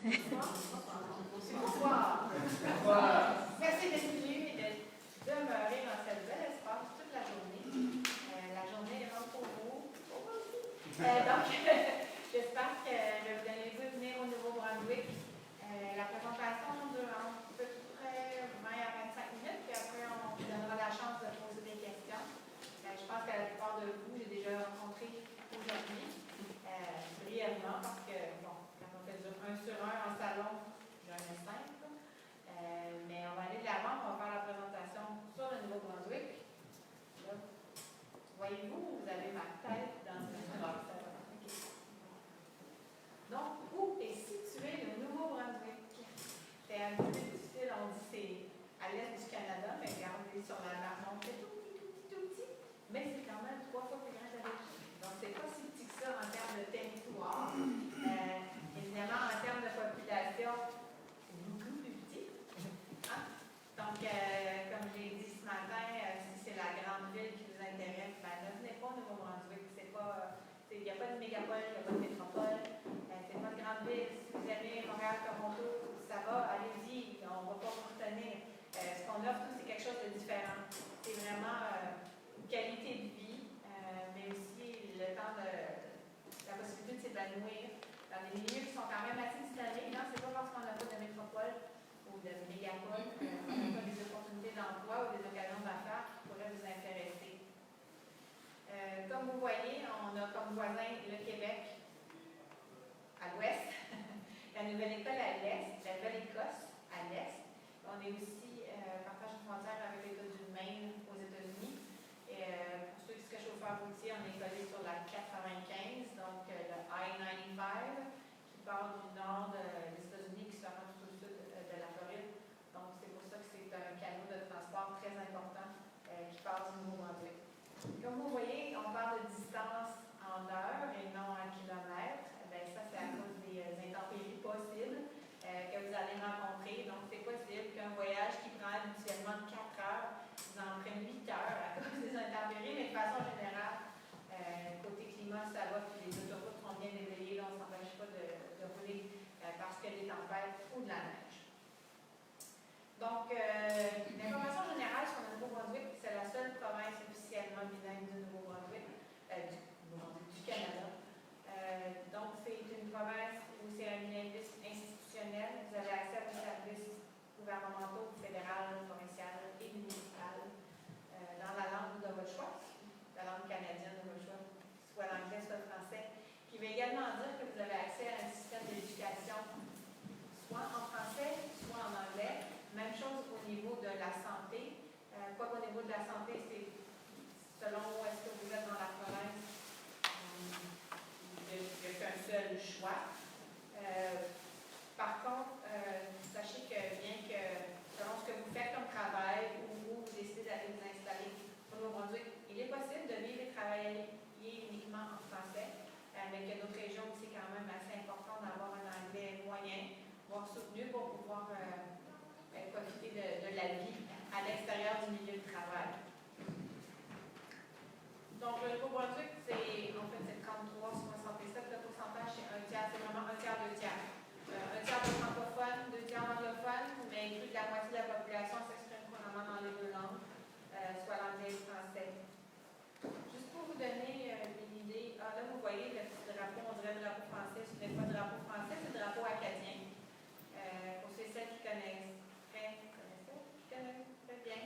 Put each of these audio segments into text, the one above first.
Bonsoir. Merci d'être venu et de demeurer dans ce bel espace toute la journée. La journée est longue pour vous. Donc, j'espère que vous allez venir au Nouveau-Brunswick. La présentation dure à peu près 20 à 25 minutes, puis après, on vous donnera la chance de poser des questions. Je pense que la plupart de vous, j'ai déjà rencontré aujourd'hui, brièvement, parce que, bon, quand on fait du 1 sur 1 en salon, j'en ai 5. Mais on va aller de l'avant, on va faire la présentation sur le Nouveau-Brunswick. Voyez-vous, vous avez ma tête dans une box. Okay. Donc, où est situé le Nouveau-Brunswick? C'est un peu difficile, on dit c'est à l'est du Canada, mais regardez sur la map, c'est tout petit, mais c'est quand même 3 fois plus grand d'habitude. Donc, c'est pas si petit que ça en termes de territoire. Évidemment, en termes de population, c'est beaucoup plus petit. Hein? Donc, comme j'ai dit ce matin, si c'est la grande ville qui vous intéresse, ben, ne venez pas au Nouveau-Brunswick. Il n'y a pas de mégapole, il n'y a pas de métropole. C'est pas une grande ville. Si vous aimez Montréal, Toronto, ça va, allez-y, on ne va pas vous retenir. Ce qu'on offre, c'est quelque chose de différent. C'est vraiment une qualité de vie, mais aussi le temps la possibilité de s'épanouir dans des milieux qui sont quand même assez dynamiques. Non, c'est pas parce qu'on n'a pas de métropole ou de mégapole, on n'a pas des opportunités d'emploi ou des occasions d'affaires qui pourraient vous intéresser. Comme vous voyez, on a comme voisin le Québec à l'ouest, la Nouvelle-École à l'est, la Nouvelle-Écosse à l'est. On est aussi partage de frontière avec l'État du Maine aux États-Unis. Pour ceux qui seraient chauffeurs routiers, on est collé sur la 95, donc le I-95, qui part du nord des États-Unis, qui se rend tout au sud de la Floride. Donc, c'est pour ça que c'est un canal de transport très important qui passe du Nouveau-Brunswick. Comme vous voyez, on parle de distance en heures et non en kilomètres. Bien, ça, c'est à cause des intempéries possibles que vous allez rencontrer. Donc, c'est possible qu'un voyage qui prend habituellement 4 heures, vous en prenne 8 heures à cause des intempéries, mais de façon générale, côté climat, ça va, puis les autoroutes sont bien déblayées, donc on ne s'empêche pas de rouler parce qu'il y a des tempêtes ou de la neige. Donc, l'information générale sur le Nouveau-Brunswick, c'est la seule province officiellement bilingue du Nouveau-Brunswick, du Canada. Donc, c'est une province où c'est un bilinguisme institutionnel. Vous avez accès à vos services gouvernementaux, fédéraux, provinciaux et municipaux dans la langue de votre choix, la langue canadienne de votre choix, soit l'anglais, soit le français, qui veut également dire que vous avez accès à un système d'éducation soit en français, soit en anglais. Même chose au niveau de la santé. Quoi qu'au niveau de la santé, c'est selon où est-ce que vous êtes dans la province, il n'y a qu'un seul choix. Par contre, sachez que bien que selon ce que vous faites comme travail ou vous décidez d'aller vous installer au Nouveau-Brunswick, il est possible de vivre et travailler uniquement en français, mais qu'il y a d'autres régions où c'est quand même assez important d'avoir un anglais moyen, voire soutenu pour pouvoir profiter de la vie à l'extérieur du milieu de travail. Donc, le Nouveau-Brunswick, c'est 33,67. Le pourcentage, c'est un tiers, c'est vraiment un tiers, 2 tiers. Un tiers de francophones, 2 tiers anglophones, mais plus de la moitié de la population s'exprime couramment dans les 2 langues, soit l'anglais et le français. Juste pour vous donner une idée, là, vous voyez le petit drapeau, on dirait le drapeau français, ce n'est pas le drapeau français, c'est le drapeau acadien. Pour ceux et celles qui connaissent très bien.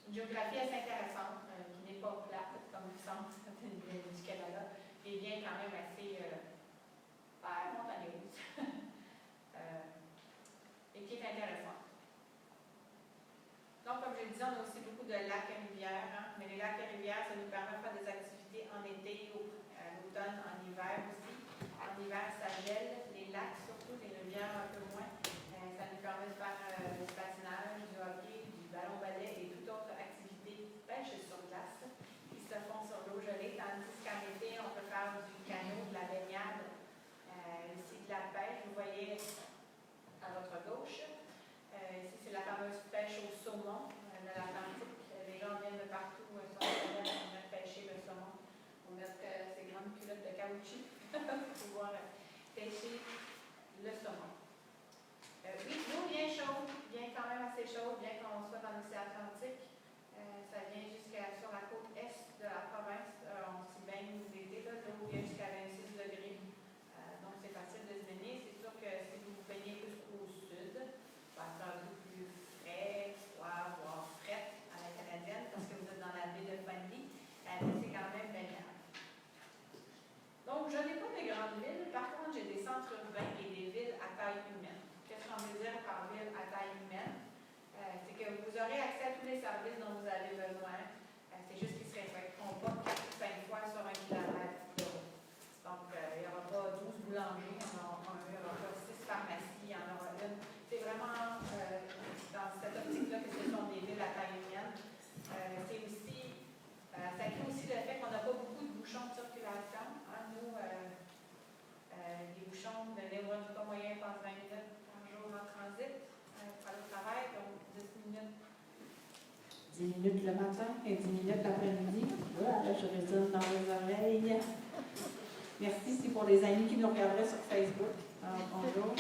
une géographie assez intéressante, qui n'est pas plate comme le centre du Canada, et bien quand même assez montagneuse, et qui est intéressante. Donc, comme je le disais, on a aussi beaucoup de lacs et rivières, hein, mais les lacs et rivières, ça nous permet de faire des activités en été, à l'automne, en hiver aussi. En hiver, ça gèle, les lacs surtout, les rivières un peu moins. Ça nous permet de faire du patinage, du hockey, du ballon-ballet et toute autre activité pêche sur glace qui se font sur l'eau gelée, tandis qu'en été, on peut faire du canot, de la baignade, ici de la pêche. Vous voyez à votre gauche. Ici, c'est la fameuse pêche au saumon de l'Atlantique. Les gens viennent de partout sur la planète pour pêcher le saumon. On met ces grandes culottes de caoutchouc pour pouvoir pêcher le saumon. Oui, l'eau bien chaude, bien quand même assez chaude, bien qu'on soit dans l'océan Atlantique. Ça vient sur la côte est de la province. On s'y baigne l'été, l'eau vient jusqu'à 26 degrés. Donc, c'est facile de se baigner. C'est sûr que si vous vous baignez plus au sud, ça va être un peu plus frais, voire frais à la canadienne, parce que vous êtes dans la baie de Fundy. Mais c'est quand même baignable. Donc, je n'ai pas de grandes villes. Par contre, j'ai des centres urbains et des villes à taille humaine. Qu'est-ce qu'on veut dire par ville à taille humaine? C'est que vous aurez accès à tous les services dont vous avez besoin. C'est juste qu'ils se répéteront pas 4 ou 5 fois sur 1 kilomètre de route. Donc, il n'y aura pas 12 boulangers, il n'y aura pas 6 pharmacies, il y en aura une. C'est vraiment dans cette optique-là que ce sont des villes à taille humaine. C'est aussi, ça inclut aussi le fait qu'on n'a pas beaucoup de bouchons de circulation. Hein. Nous, les bouchons de l'éloignement moyen passent 20 minutes par jour en transit pour aller au travail, donc 10 minutes. 10 minutes le matin et 10 minutes l'après-midi. Voilà, je résonne dans les oreilles. Merci, c'est pour les amis qui nous regarderaient sur Facebook. Alors, bonjour.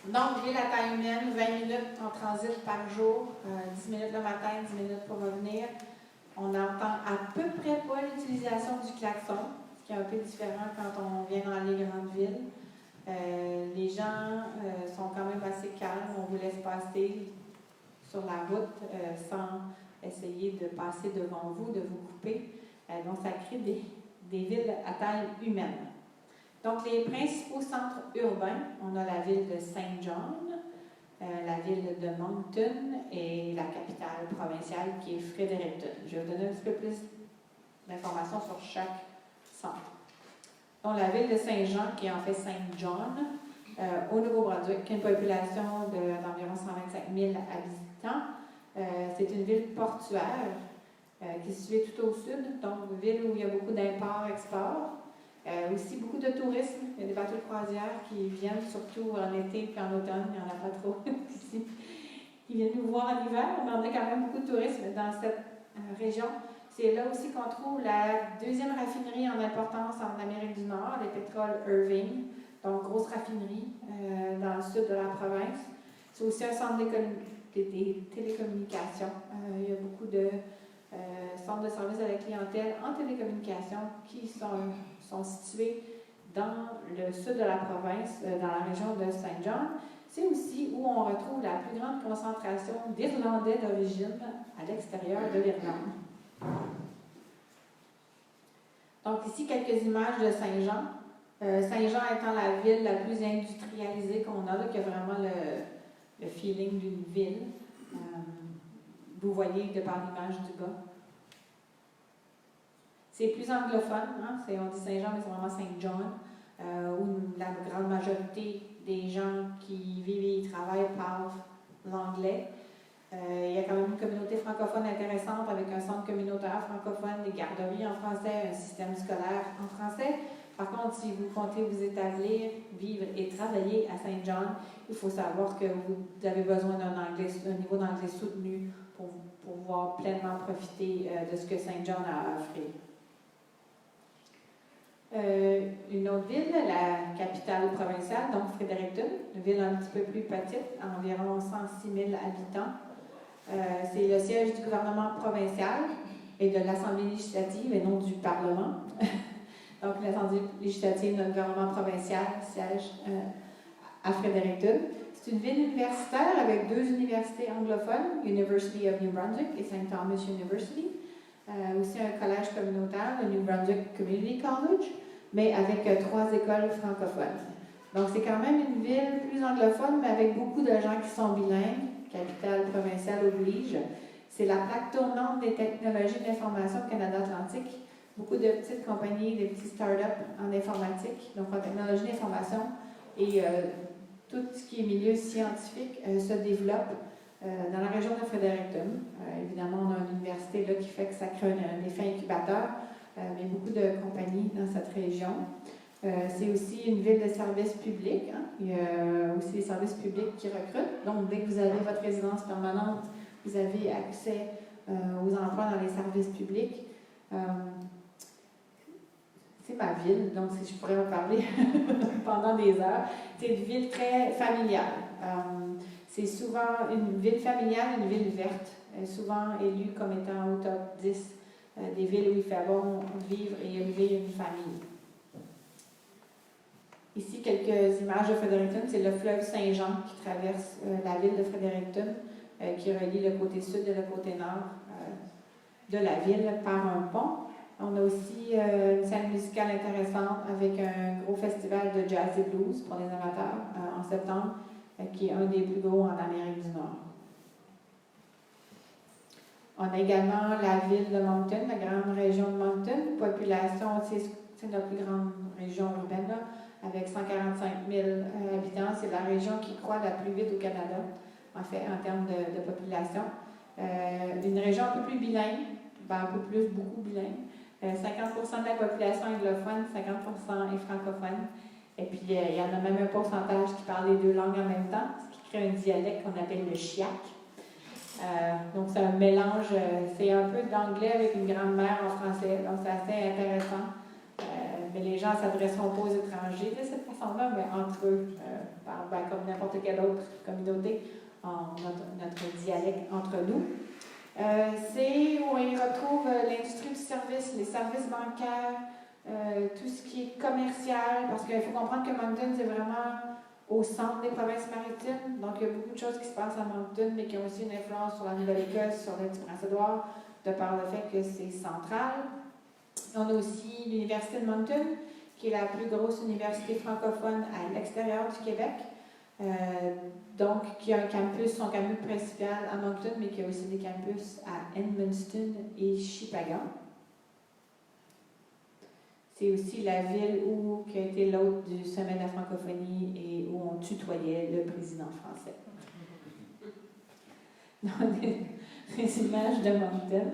Donc, ville à taille humaine, 20 minutes en transit par jour, 10 minutes le matin, 10 minutes pour revenir. On n'entend à peu près pas l'utilisation du klaxon, ce qui est un peu différent quand on vient dans les grandes villes. Les gens sont quand même assez calmes, on vous laisse passer sur la route sans essayer de passer devant vous, de vous couper. Donc, ça crée des villes à taille humaine. Donc, les principaux centres urbains, on a la ville de Saint John, la ville de Moncton et la capitale provinciale qui est Fredericton. Je vais vous donner un petit peu plus d'informations sur chaque centre. Donc, la ville de Saint-Jean, qui est en fait Saint John, au Nouveau-Brunswick, qui a une population d'environ 125 000 habitants. C'est une ville portuaire qui est située tout au sud, donc une ville où il y a beaucoup d'import-export. Aussi beaucoup de tourisme. Il y a des bateaux de croisière qui viennent surtout en été et en automne. Il n'y en a pas trop ici. Ils viennent nous voir en hiver, mais on a quand même beaucoup de tourisme dans cette région. C'est là aussi qu'on trouve la deuxième raffinerie en importance en Amérique du Nord, les pétroles Irving. Donc, grosse raffinerie dans le sud de la province. C'est aussi un centre des télécommunications. Il y a beaucoup de centres de services à la clientèle en télécommunications qui sont situés dans le sud de la province, dans la région de Saint John. C'est aussi où on retrouve la plus grande concentration d'Irlandais d'origine à l'extérieur de l'Irlande. Donc ici, quelques images de Saint-Jean. Saint-Jean étant la ville la plus industrialisée qu'on a, là, qui a vraiment le feeling d'une ville. Vous voyez de par l'image du gars. C'est plus anglophone, hein? On dit Saint-Jean, mais c'est vraiment Saint-John, où la grande majorité des gens qui vivent et y travaillent parlent l'anglais. Il y a quand même une communauté francophone intéressante avec un centre communautaire francophone, des garderies en français, un système scolaire en français. Par contre, si vous comptez vous établir, vivre et travailler à Saint John, il faut savoir que vous avez besoin d'un niveau d'anglais soutenu pour pouvoir pleinement profiter de ce que Saint John a à offrir. Une autre ville, la capitale provinciale, donc Fredericton, une ville un petit peu plus petite, environ 106 000 habitants. C'est le siège du gouvernement provincial et de l'Assemblée législative et non du Parlement. Donc, l'Assemblée législative, notre gouvernement provincial, siège à Fredericton. C'est une ville universitaire avec 2 universités anglophones, University of New Brunswick et St. Thomas University. Aussi un collège communautaire, le New Brunswick Community College, mais avec 3 écoles francophones. Donc c'est quand même une ville plus anglophone, mais avec beaucoup de gens qui sont bilingues. Capitale provinciale oblige. C'est la plaque tournante des technologies de l'information au Canada Atlantique. Beaucoup de petites compagnies, des petits start-up en informatique, donc en technologie d'information. Et tout ce qui est milieu scientifique se développe dans la région de Fredericton. Évidemment, on a une université là qui fait que ça crée un effet incubateur, mais beaucoup de compagnies dans cette région. C'est aussi une ville de services publics. Hein. Il y a aussi des services publics qui recrutent. Donc, dès que vous avez votre résidence permanente, vous avez accès aux emplois dans les services publics. C'est ma ville, donc si je pourrais en parler pendant des heures. C'est une ville très familiale. C'est souvent une ville familiale, une ville verte, souvent élue comme étant au top 10 des villes où il fait bon vivre et élever une famille. Ici, quelques images de Fredericton. C'est le fleuve Saint-Jean qui traverse la ville de Fredericton, qui relie le côté sud et le côté nord de la ville par un pont. On a aussi une scène musicale intéressante avec un gros festival de jazz et blues pour les amateurs en septembre, qui est un des plus gros en Amérique du Nord. On a également la ville de Moncton, la grande région de Moncton. Population, c'est notre plus grande région urbaine, là, avec 145 000 habitants. C'est la région qui croît la plus vite au Canada, en fait, en termes de population. Une région un peu plus bilingue, un peu plus, beaucoup bilingue. 50% de la population anglophone, 50% est francophone. Et puis, il y en a même un pourcentage qui parle les 2 langues en même temps, ce qui crée un dialecte qu'on appelle le chiac. Donc, c'est un mélange, c'est un peu d'anglais avec une grammaire en français, donc c'est assez intéressant. Mais les gens ne s'adresseront pas aux étrangers de cette façon-là, mais entre eux, comme n'importe quelle autre communauté, notre dialecte entre nous. C'est où on y retrouve l'industrie du service, les services bancaires, tout ce qui est commercial, parce qu'il faut comprendre que Moncton, c'est vraiment au centre des provinces maritimes. Donc, il y a beaucoup de choses qui se passent à Moncton, mais qui ont aussi une influence sur la Nouvelle-Écosse, sur le Petit-Prince-Édouard, de par le fait que c'est central. On a aussi l'Université de Moncton, qui est la plus grosse université francophone à l'extérieur du Québec. Donc, qui a un campus, son campus principal à Moncton, mais qui a aussi des campus à Edmundston et Shippagan. C'est aussi la ville qui a été l'hôte du sommet de la francophonie et où on tutoyait le président français. Donc, des images de Moncton.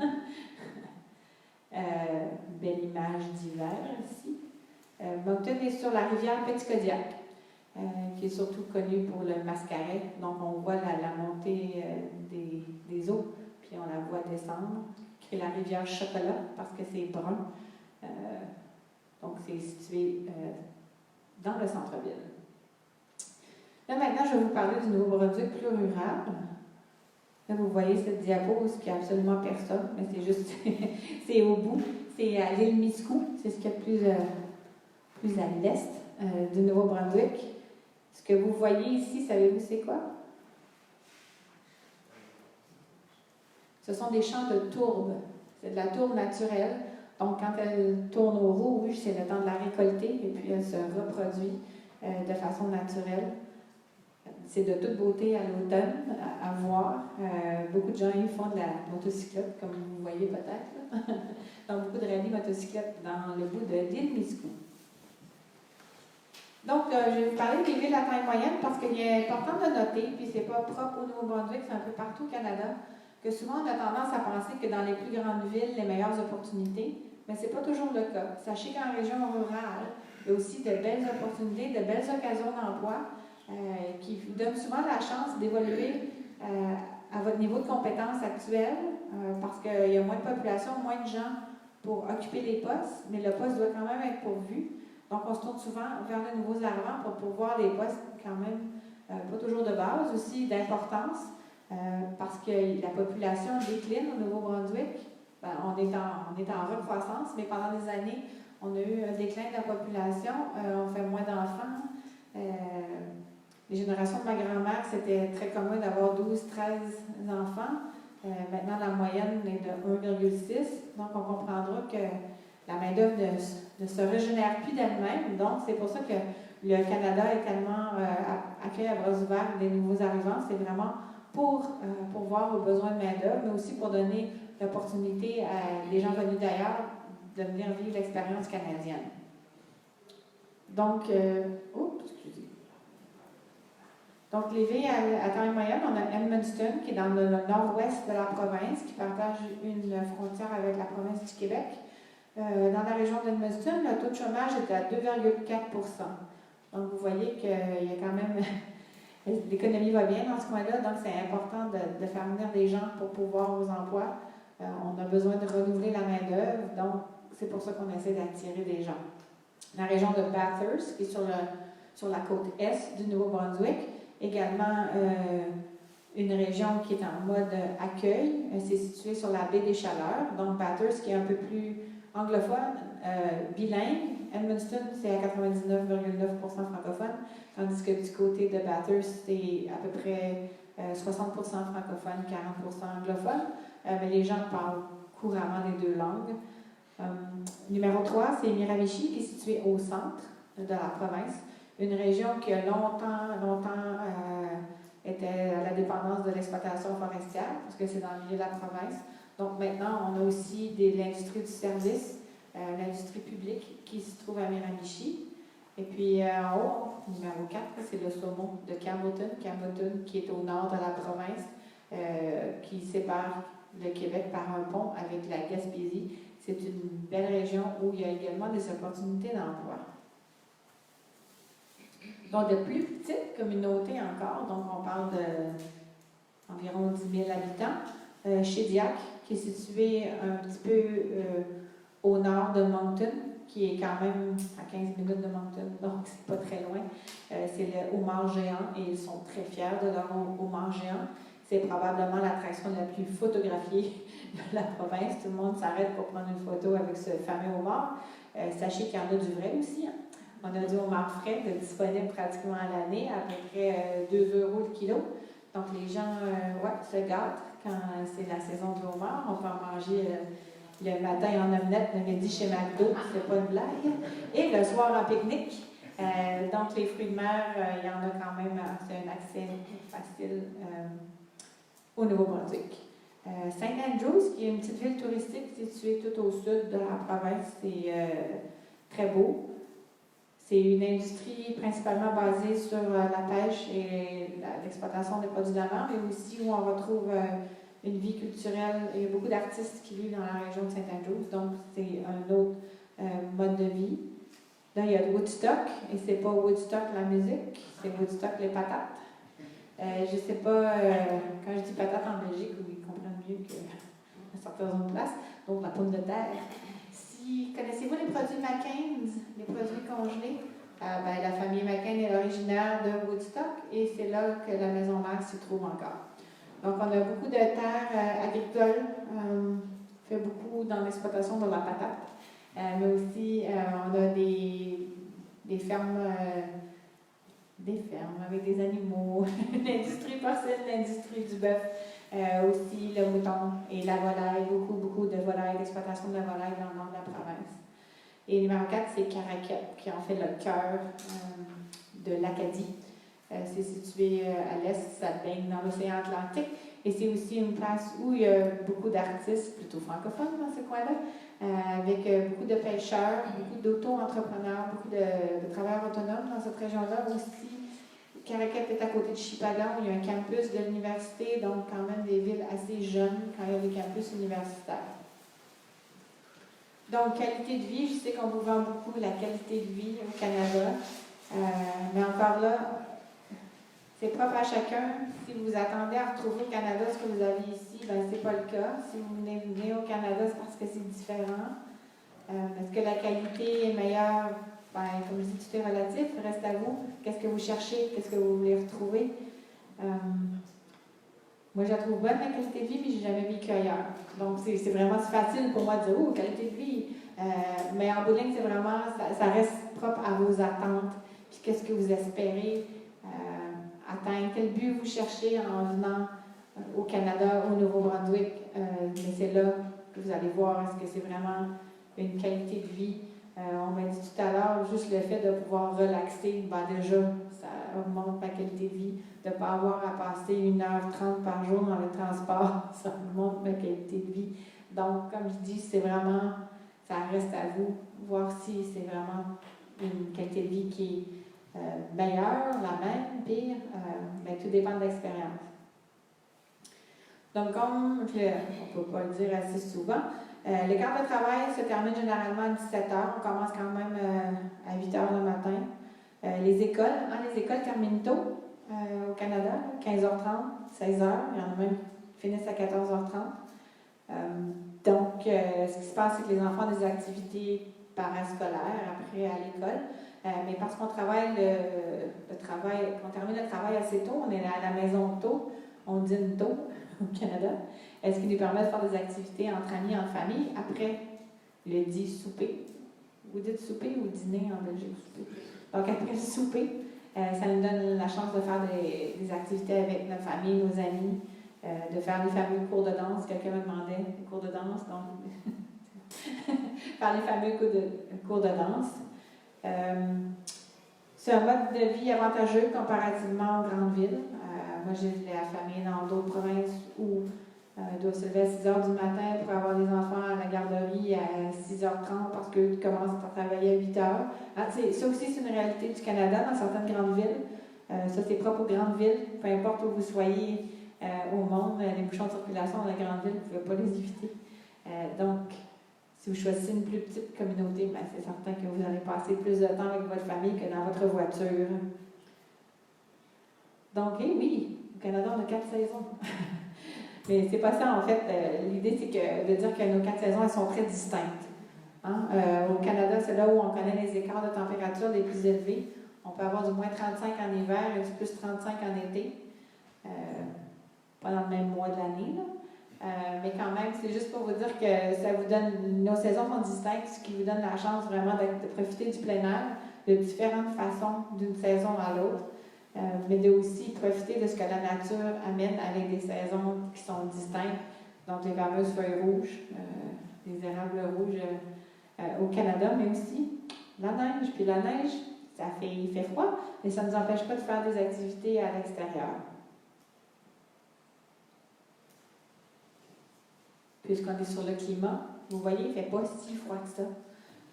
Belle image d'hiver ici. Moncton est sur la rivière Petit-Kodiak, qui est surtout connue pour le mascaret. Donc, on voit la montée des eaux, puis on la voit descendre, qui est la rivière Chocolat, parce que c'est brun. Donc, c'est situé dans le centre-ville. Là, maintenant, je vais vous parler du Nouveau-Brunswick plus rural. Là, vous voyez cette diapo, ce qui n'y a absolument personne, mais c'est juste, c'est au bout. C'est à l'île Miscou, c'est ce qu'il y a de plus à l'est du Nouveau-Brunswick. Ce que vous voyez ici, savez-vous c'est quoi? Ce sont des champs de tourbe. C'est de la tourbe naturelle. Donc, quand elle tourne au rouge, c'est le temps de la récolter et puis elle se reproduit de façon naturelle. C'est de toute beauté à l'automne à voir. Beaucoup de gens y font de la motocyclette, comme vous voyez peut-être. Donc, beaucoup de rallyes motocyclettes dans le bout de l'île Miscou. Donc, je vais vous parler des villes à taille moyenne parce qu'il est important de noter, puis c'est pas propre au Nouveau-Brunswick, c'est un peu partout au Canada, que souvent on a tendance à penser que dans les plus grandes villes, les meilleures opportunités, mais ce n'est pas toujours le cas. Sachez qu'en région rurale, il y a aussi de belles opportunités, de belles occasions d'emploi qui vous donnent souvent la chance d'évoluer à votre niveau de compétence actuel parce qu'il y a moins de population, moins de gens pour occuper les postes, mais le poste doit quand même être pourvu. Donc, on se tourne souvent vers de nouveaux arrivants pour pourvoir des postes quand même pas toujours de base, aussi d'importance, parce que la population décline au Nouveau-Brunswick. On est en recroissance, mais pendant des années, on a eu un déclin de la population, on fait moins d'enfants. les générations de ma grand-mère, c'était très commun d'avoir 12, 13 enfants. Maintenant, la moyenne est de 1,6. Donc, on comprendra que la main-d'œuvre ne se régénère plus d'elle-même. Donc, c'est pour ça que le Canada est tellement accueille à bras ouverts des nouveaux arrivants. C'est vraiment pour voir aux besoins de main-d'œuvre, mais aussi pour donner l'opportunité à des gens venus d'ailleurs de venir vivre l'expérience canadienne. Donc, excusez. Donc, les villes à taille moyenne, on a Edmundston, qui est dans le nord-ouest de la province, qui partage une frontière avec la province du Québec. Dans la région d'Edmundston, le taux de chômage est à 2,4 %. Donc, vous voyez qu'il y a quand même... l'économie va bien dans ce coin-là, donc c'est important de faire venir des gens pour pouvoir aux emplois. On a besoin de renouveler la main-d'œuvre, donc c'est pour ça qu'on essaie d'attirer des gens. La région de Bathurst, qui est sur la côte est du Nouveau-Brunswick, également une région qui est en mode accueil. C'est situé sur la baie des Chaleurs, donc Bathurst qui est un peu plus anglophone, bilingue. Edmundston, c'est à 99,9 % francophone, tandis que du côté de Bathurst, c'est à peu près 60 % francophone, 40 % anglophone, mais les gens parlent couramment les deux langues. Numéro 3, c'est Miramichi, qui est situé au centre de la province, une région qui a longtemps était à la dépendance de l'exploitation forestière, parce que c'est dans le milieu de la province. Donc maintenant, on a aussi l'industrie du service, l'industrie publique qui se trouve à Miramichi. Et puis en haut, numéro 4, c'est le saumon de Campbellton, qui est au nord de la province, qui sépare le Québec par un pont avec la Gaspésie. C'est une belle région où il y a également des opportunités d'emploi. Donc, de plus petites communautés encore, donc on parle d'environ 10 000 habitants. Shediac, qui est situé un petit peu au nord de Moncton, qui est quand même à 15 minutes de Moncton, donc c'est pas très loin. C'est le homard géant et ils sont très fiers de leur homard géant. C'est probablement l'attraction la plus photographiée de la province. Tout le monde s'arrête pour prendre une photo avec ce fameux homard. Sachez qu'il y en a du vrai aussi. Hein. On a du homard frais disponible pratiquement à l'année, à peu près 2 € le kilo. Donc les gens se gâtent quand c'est la saison du homard. On peut en manger le matin en omelette, le midi chez McDo, c'est pas une blague. Et le soir en pique-nique. Donc les fruits de mer, il y en a quand même, c'est un accès facile au Nouveau-Brunswick. St. Andrews, qui est une petite ville touristique située tout au sud de la province, c'est très beau. C'est une industrie principalement basée sur la pêche et l'exploitation des produits de la mer, mais aussi où on retrouve une vie culturelle. Il y a beaucoup d'artistes qui vivent dans la région de St. Andrews, donc c'est un autre mode de vie. Là, il y a Woodstock, et c'est pas Woodstock la musique, c'est Woodstock les patates. Je ne sais pas, quand je dis patates en Belgique, ils comprennent mieux qu'à certaines autres places, donc la pomme de terre. Connaissez-vous les produits McCain's, les produits congelés? La famille McCain est originaire de Woodstock et c'est là que la maison mère s'y trouve encore. Donc, on a beaucoup de terres agricoles, on fait beaucoup dans l'exploitation de la patate, mais aussi on a des fermes avec des animaux, l'industrie porcine, l'industrie du bœuf, aussi le mouton et la volaille, beaucoup de volailles, d'exploitation de la volaille dans le nord de la province. Et numéro 4, c'est Caraquet, qui est en fait le cœur de l'Acadie. C'est situé à l'est, ça baigne dans l'océan Atlantique. Et c'est aussi une place où il y a beaucoup d'artistes, plutôt francophones dans ce coin-là, avec beaucoup de pêcheurs, beaucoup d'auto-entrepreneurs, beaucoup de travailleurs autonomes dans cette région-là aussi. Caraquet est à côté de Shippagan, où il y a un campus de l'université, donc quand même des villes assez jeunes quand il y a des campus universitaires. Donc, qualité de vie, je sais qu'on vous vend beaucoup la qualité de vie au Canada, mais encore là, c'est propre à chacun. Si vous attendez à retrouver au Canada ce que vous avez ici, ben c'est pas le cas. Si vous venez au Canada, c'est parce que c'est différent. Est-ce que la qualité est meilleure? Ben, comme je dis, tout est relatif. Reste à vous. Qu'est-ce que vous cherchez? Qu'est-ce que vous voulez retrouver? Moi, je la trouve bonne, la qualité de vie, mais je n'ai jamais vécu ailleurs. Donc, c'est vraiment facile pour moi de dire, oh, qualité de vie. Mais en bout de ligne, c'est vraiment, ça reste propre à vos attentes. Puis, qu'est-ce que vous espérez? atteindre, quel but vous cherchez en venant au Canada, au Nouveau-Brunswick. Mais c'est là que vous allez voir est-ce que c'est vraiment une qualité de vie. On m'a dit tout à l'heure, juste le fait de pouvoir relaxer, déjà, ça augmente ma qualité de vie. De ne pas avoir à passer 1h30 par jour dans le transport, ça augmente ma qualité de vie. Donc, comme je dis, c'est vraiment, ça reste à vous, voir si c'est vraiment une qualité de vie qui est meilleure, la même, pire, mais tout dépend de l'expérience. Donc, comme on ne peut pas le dire assez souvent, les quarts de travail se terminent généralement à 17h. On commence quand même à 8h le matin. Les écoles terminent tôt au Canada, 15h30, 16h. Il y en a même qui finissent à 14h30. Donc, ce qui se passe, c'est que les enfants ont des activités parascolaires après à l'école. Mais parce qu'on travaille on termine le travail assez tôt, on est à la maison tôt, on dîne tôt au Canada, ce qui nous permet de faire des activités entre amis, entre familles, après le dit souper. Vous dites souper ou dîner en Belgique? Souper. Donc après le souper, ça nous donne la chance de faire des activités avec notre famille, nos amis, de faire les fameux cours de danse. Quelqu'un me demandait les cours de danse, donc faire les fameux cours de danse. C'est un mode de vie avantageux comparativement aux grandes villes. Moi, j'ai de la famille dans d'autres provinces où ils doivent se lever à 6 h du matin pour avoir des enfants à la garderie à 6h30 parce qu'ils commencent à travailler à 8 h. Ça aussi, c'est une réalité du Canada dans certaines grandes villes. Ça, c'est propre aux grandes villes. Peu importe où vous soyez au monde, les bouchons de circulation dans la grande ville, vous ne pouvez pas les éviter. Donc, si vous choisissez une plus petite communauté, c'est certain que vous allez passer plus de temps avec votre famille que dans votre voiture. Donc, oui, au Canada, on a 4 saisons. Mais c'est pas ça, en fait. L'idée, c'est de dire que nos 4 saisons, elles sont très distinctes. Au Canada, c'est là où on connaît les écarts de température les plus élevés. On peut avoir du moins 35 en hiver et du plus 35 en été. Pas dans le même mois de l'année, mais quand même, c'est juste pour vous dire que ça vous donne, nos saisons sont distinctes, ce qui vous donne la chance vraiment de profiter du plein air de différentes façons d'une saison à l'autre, mais de aussi profiter de ce que la nature amène avec des saisons qui sont distinctes, donc les fameuses feuilles rouges, les érables rouges au Canada, mais aussi la neige. Puis la neige, il fait froid, mais ça ne nous empêche pas de faire des activités à l'extérieur. Puisqu'on est sur le climat, vous voyez, il ne fait pas si froid que ça.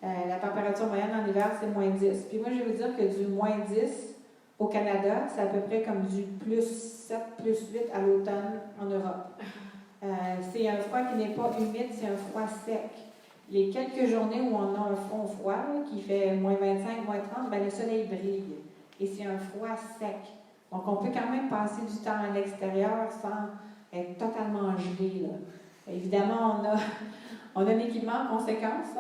La température moyenne en hiver, c'est moins 10. Puis moi, je vais vous dire que du moins 10 au Canada, c'est à peu près comme du plus 7, plus 8 à l'automne en Europe. C'est un froid qui n'est pas humide, c'est un froid sec. Les quelques journées où on a un front froid, qui fait moins 25, moins 30, le soleil brille. Et c'est un froid sec. Donc, on peut quand même passer du temps à l'extérieur sans être totalement gelé, là. Évidemment, on a un équipement en conséquence.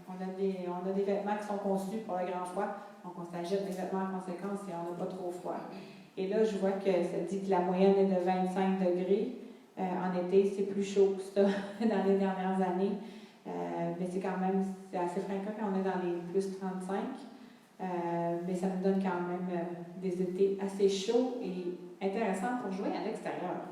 On a des vêtements qui sont conçus pour le grand froid. Donc, on s'achète des vêtements en conséquence et on n'a pas trop froid. Et là, je vois que ça dit que la moyenne est de 25 degrés. En été, c'est plus chaud que ça dans les dernières années. Mais c'est assez fréquent quand on est dans les plus 35. Mais ça nous donne quand même des étés assez chauds et intéressants pour jouer à l'extérieur.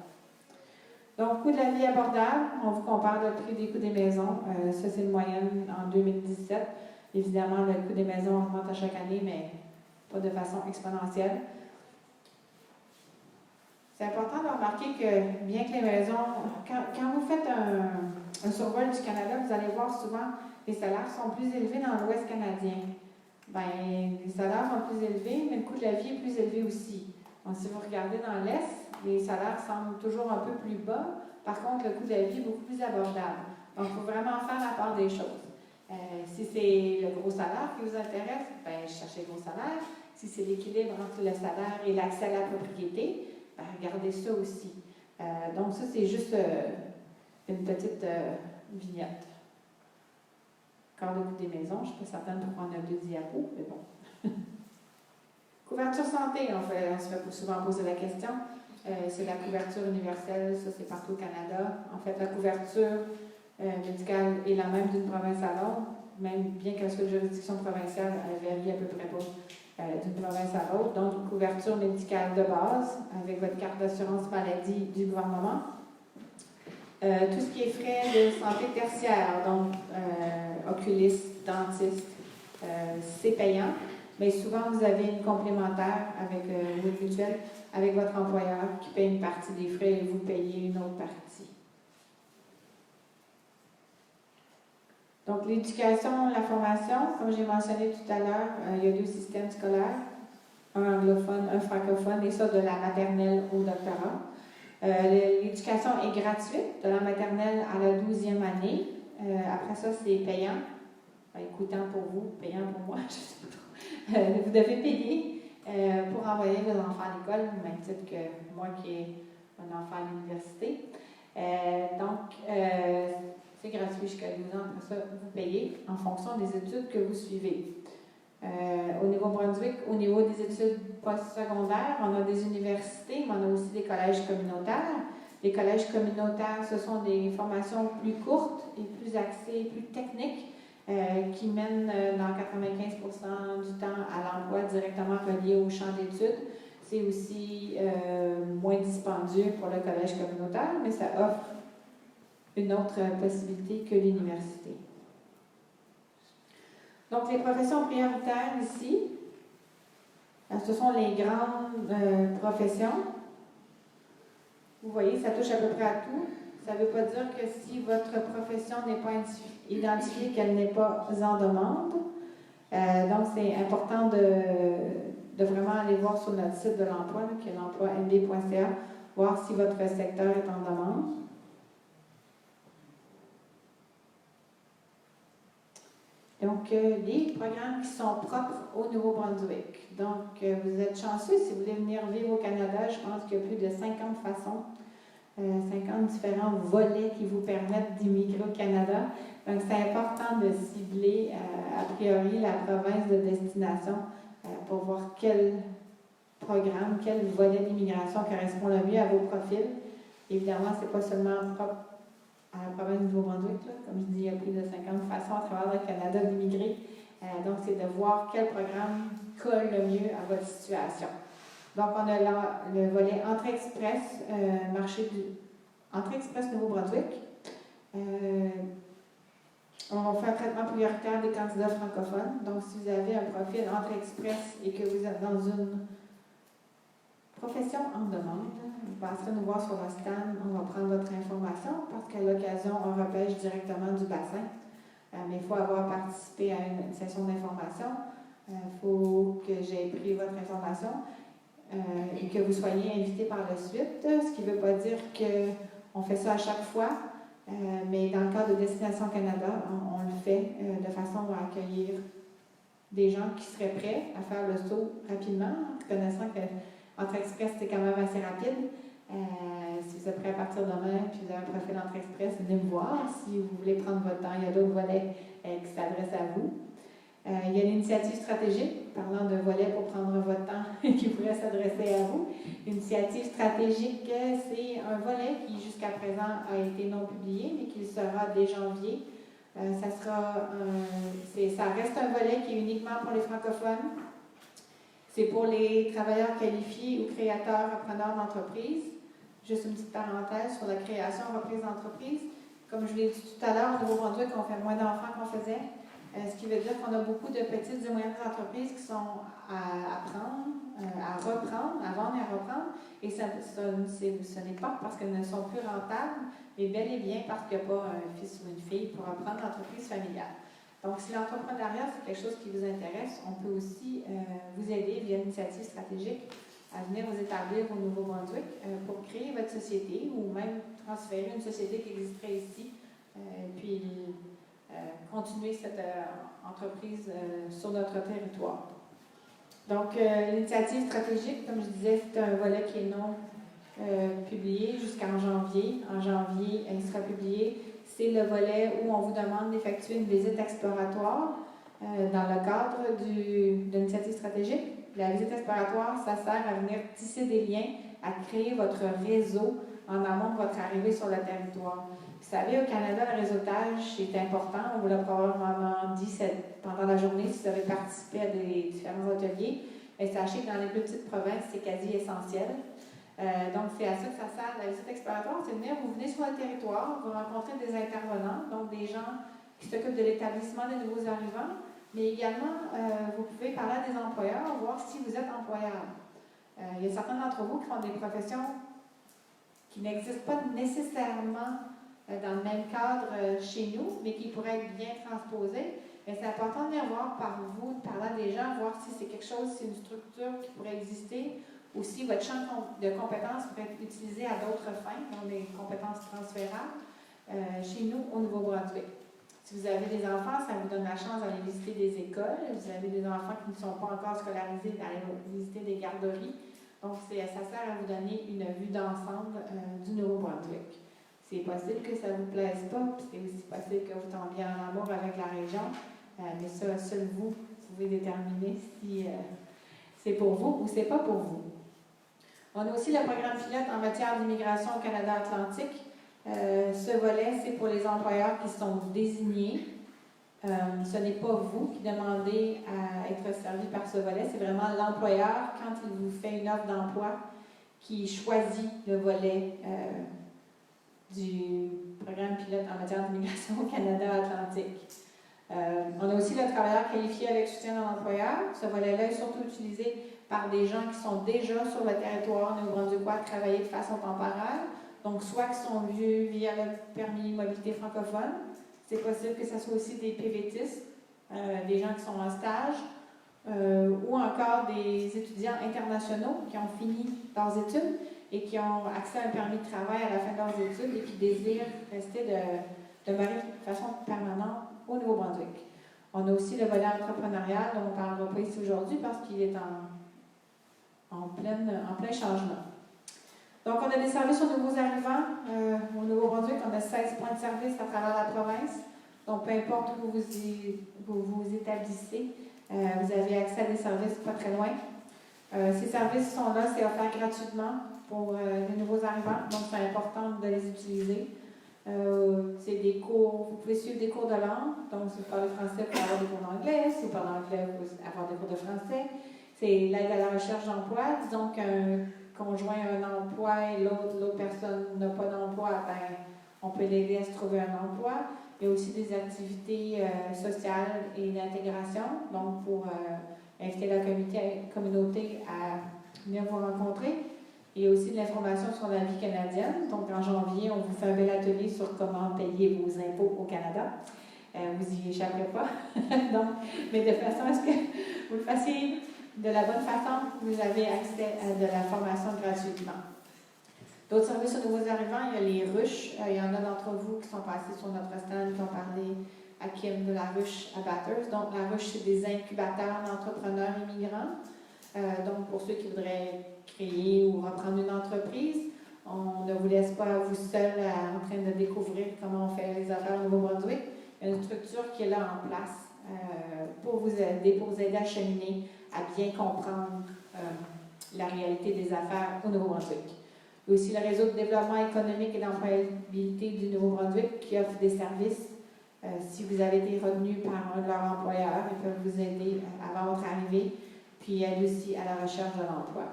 Donc, coût de la vie abordable, on vous compare le prix des coûts des maisons. Ça, c'est une moyenne en 2017. Évidemment, le coût des maisons augmente à chaque année, mais pas de façon exponentielle. C'est important de remarquer que, bien que les maisons, quand vous faites un survol du Canada, vous allez voir souvent les salaires sont plus élevés dans l'Ouest canadien. Les salaires sont plus élevés, mais le coût de la vie est plus élevé aussi. Donc, si vous regardez dans l'Est, les salaires semblent toujours un peu plus bas. Par contre, le coût de la vie est beaucoup plus abordable. Donc, il faut vraiment faire la part des choses. Si c'est le gros salaire qui vous intéresse, cherchez le gros salaire. Si c'est l'équilibre entre le salaire et l'accès à la propriété, regardez ça aussi. Donc, ça, c'est juste une petite vignette. Encore le coût des maisons, je ne suis pas certaine pourquoi on a 2 diapos, mais bon. Couverture santé, on se fait souvent poser la question. C'est la couverture universelle, ça c'est partout au Canada. En fait, la couverture médicale est la même d'une province à l'autre, même bien qu'elle soit de juridiction provinciale, elle varie à peu près pas. d'une province à l'autre, donc une couverture médicale de base avec votre carte d'assurance maladie du gouvernement. Tout ce qui est frais de santé tertiaire, donc oculiste, dentiste, c'est payant, mais souvent vous avez une complémentaire avec votre mutuelle, avec votre employeur qui paye une partie des frais et vous payez une autre partie. Donc, l'éducation, la formation, comme j'ai mentionné tout à l'heure, il y a 2 systèmes scolaires, un anglophone, un francophone, et ça de la maternelle au doctorat. L'éducation est gratuite de la maternelle à la 12e année. Après ça, c'est payant. Coûtant pour vous, payant pour moi, je ne sais pas trop. Vous devez payer pour envoyer vos enfants à l'école, au même titre que moi qui ai un enfant à l'université. C'est gratuit jusqu'à 12 ans. Après ça, vous payez en fonction des études que vous suivez. Au Nouveau-Brunswick, au niveau des études postsecondaires, on a des universités, mais on a aussi des collèges communautaires. Les collèges communautaires, ce sont des formations plus courtes et plus axées, plus techniques, qui mènent dans 95% du temps à l'emploi directement relié au champ d'études. C'est aussi moins dispendieux pour le collège communautaire, mais ça offre une autre possibilité que l'université. Donc, les professions prioritaires ici, ce sont les grandes professions. Vous voyez, ça touche à peu près à tout. Ça ne veut pas dire que si votre profession n'est pas identifiée, qu'elle n'est pas en demande. Donc, c'est important de vraiment aller voir sur notre site de l'emploi, qui est l'emploi-md.ca, voir si votre secteur est en demande. Donc, les programmes qui sont propres au Nouveau-Brunswick. Donc, vous êtes chanceux si vous voulez venir vivre au Canada. Je pense qu'il y a plus de 50 façons, 50 différents volets qui vous permettent d'immigrer au Canada. Donc, c'est important de cibler a priori la province de destination pour voir quel programme, quel volet d'immigration correspond le mieux à vos profils. Évidemment, ce n'est pas seulement propre à la province du Nouveau-Brunswick. Comme je dis, il y a plus de 50 façons à travers le Canada d'immigrer. Donc, c'est de voir quel programme colle le mieux à votre situation. Donc, on a là le volet Entrée Express, Entrée Express Nouveau-Brunswick. On fait un traitement prioritaire des candidats francophones. Donc, si vous avez un profil Entrée Express et que vous êtes dans une profession en demande, vous passerez nous voir sur la stand, on va prendre votre information parce qu'à l'occasion, on repêche directement du bassin. Mais il faut avoir participé à une session d'information. Il faut que j'aie pris votre information et que vous soyez invité par la suite, ce qui ne veut pas dire qu'on fait ça à chaque fois, mais dans le cadre de Destination Canada, on le fait de façon à accueillir des gens qui seraient prêts à faire le saut rapidement, reconnaissant que Entrée Express, c'est quand même assez rapide. Si vous êtes prêt à partir demain puis vous avez un profil Entrée Express, venez me voir. Si vous voulez prendre votre temps, il y a d'autres volets qui s'adressent à vous. Il y a l'initiative stratégique, parlant de volets pour prendre votre temps qui pourrait s'adresser à vous. L'initiative stratégique, c'est un volet qui jusqu'à présent a été non publié, mais qui sera dès janvier. Ça reste un volet qui est uniquement pour les francophones. C'est pour les travailleurs qualifiés ou créateurs, repreneurs d'entreprise. Juste une petite parenthèse sur la création, reprise d'entreprise. Comme je l'ai dit tout à l'heure, au Nouveau-Brunswick, on fait moins d'enfants qu'on faisait. Ce qui veut dire qu'on a beaucoup de petites et moyennes entreprises qui sont à apprendre, à reprendre, à vendre et à reprendre. Et ce n'est pas parce qu'elles ne sont plus rentables, mais bel et bien parce qu'il n'y a pas un fils ou une fille pour reprendre l'entreprise familiale. Donc, si l'entrepreneuriat, c'est quelque chose qui vous intéresse, on peut aussi vous aider via l'initiative stratégique à venir vous établir au Nouveau-Brunswick pour créer votre société ou même transférer une société qui existerait ici, puis continuer cette entreprise sur notre territoire. Donc, l'initiative stratégique, comme je disais, c'est un volet qui est non publié jusqu'en janvier. En janvier, il sera publié. C'est le volet où on vous demande d'effectuer une visite exploratoire dans le cadre de l'initiative stratégique. La visite exploratoire, ça sert à venir tisser des liens, à créer votre réseau en amont de votre arrivée sur le territoire. Vous savez, au Canada, le réseautage est important. On vous l'a probablement dit pendant la journée si vous avez participé à des différents ateliers. Mais sachez que dans les plus petites provinces, c'est quasi essentiel. Donc, c'est à ça que ça sert la visite exploratoire. C'est venir, vous venez sur le territoire, vous rencontrez des intervenants, donc des gens qui s'occupent de l'établissement des nouveaux arrivants, mais également, vous pouvez parler à des employeurs, voir si vous êtes employable. Il y a certains d'entre vous qui font des professions qui n'existent pas nécessairement dans le même cadre chez nous, mais qui pourraient être bien transposées. Mais c'est important de venir voir par vous, de parler à des gens, voir si c'est quelque chose, si c'est une structure qui pourrait exister, ou si votre champ de compétences pourrait être utilisé à d'autres fins, donc des compétences transférables, chez nous au Nouveau-Brunswick. Si vous avez des enfants, ça vous donne la chance d'aller visiter des écoles. Vous avez des enfants qui ne sont pas encore scolarisés, d'aller visiter des garderies. Donc, ça sert à vous donner une vue d'ensemble du Nouveau-Brunswick. C'est possible que ça ne vous plaise pas, puis c'est aussi possible que vous tombiez en amour avec la région, mais ça, seul vous pouvez déterminer si c'est pour vous ou c'est pas pour vous. On a aussi le programme pilote en matière d'immigration au Canada Atlantique. Ce volet, c'est pour les employeurs qui sont désignés. Ce n'est pas vous qui demandez à être servi par ce volet, c'est vraiment l'employeur, quand il vous fait une offre d'emploi, qui choisit le volet du programme pilote en matière d'immigration au Canada Atlantique. On a aussi le travailleur qualifié avec soutien de l'employeur. Ce volet-là est surtout utilisé par des gens qui sont déjà sur le territoire néo-brunswickois travailler de façon temporaire, donc soit qui sont vus via le permis mobilité francophone, c'est possible que ce soit aussi des PVTistes, des gens qui sont en stage, ou encore des étudiants internationaux qui ont fini leurs études et qui ont accès à un permis de travail à la fin de leurs études et qui désirent rester demeurer de façon permanente au Nouveau-Brunswick. On a aussi le volet entrepreneurial dont on ne parlera pas ici aujourd'hui parce qu'il est en plein changement. Donc, on a des services aux nouveaux arrivants. Au Nouveau-Brunswick, on a 16 points de service à travers la province. Donc, peu importe où vous vous établissez, vous avez accès à des services pas très loin. Ces services sont là, c'est offert gratuitement pour les nouveaux arrivants, donc c'est important de les utiliser. C'est des cours, vous pouvez suivre des cours de langue, donc si vous parlez français, vous pouvez avoir des cours d'anglais, si vous parlez anglais, vous pouvez avoir des cours de français. C'est l'aide à la recherche d'emploi. Disons qu'un conjoint a un emploi et l'autre personne n'a pas d'emploi, ben, on peut l'aider à se trouver un emploi. Il y a aussi des activités sociales et d'intégration, donc pour inviter la communauté à venir vous rencontrer. Il y a aussi de l'information sur la vie canadienne. Donc, en janvier, on vous fait un bel atelier sur comment payer vos impôts au Canada. Vous n'y échapperez pas. Donc, mais de façon à ce que vous le fassiez de la bonne façon, vous avez accès à de la formation gratuitement. D'autres services aux nouveaux arrivants, il y a les ruches. Il y en a d'entre vous qui sont passés sur notre stand, qui ont parlé à Kim de la ruche à Bathurst. Donc, la ruche, c'est des incubateurs d'entrepreneurs immigrants. Donc, pour ceux qui voudraient créer ou reprendre une entreprise, on ne vous laisse pas vous seul en train de découvrir comment on fait les affaires au Nouveau-Brunswick. Il y a une structure qui est là en place pour vous aider à cheminer, à bien comprendre la réalité des affaires au Nouveau-Brunswick. Il y a aussi le réseau de développement économique et d'employabilité du Nouveau-Brunswick qui offre des services. Si vous avez été retenu par un de leurs employeurs, ils peuvent vous aider avant votre arrivée, puis aide aussi à la recherche de l'emploi.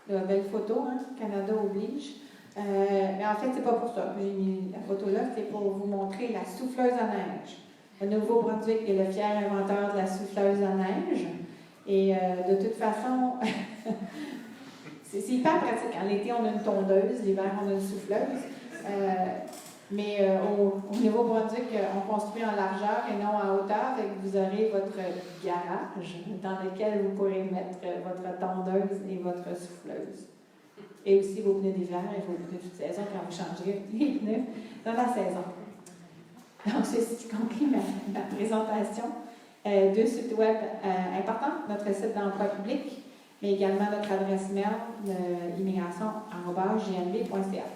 La belle photo, hein, Canada oblige. Mais en fait, c'est pas pour ça que j'ai mis la photo là, c'est pour vous montrer la souffleuse à neige. Le Nouveau-Brunswick est le fier inventeur de la souffleuse à neige. Et de toute façon, c'est hyper pratique. En été, on a une tondeuse, l'hiver, on a une souffleuse. Mais au Nouveau-Brunswick, on construit en largeur et non en hauteur, et vous aurez votre garage dans lequel vous pourrez mettre votre tondeuse et votre souffleuse. Et aussi vos pneus d'hiver et vos pneus de saison quand vous changez les pneus dans la saison. Donc, ceci conclut ma présentation. Deux sites web importants, notre site d'emploi public, mais également notre adresse mail immigration@gnb.ca.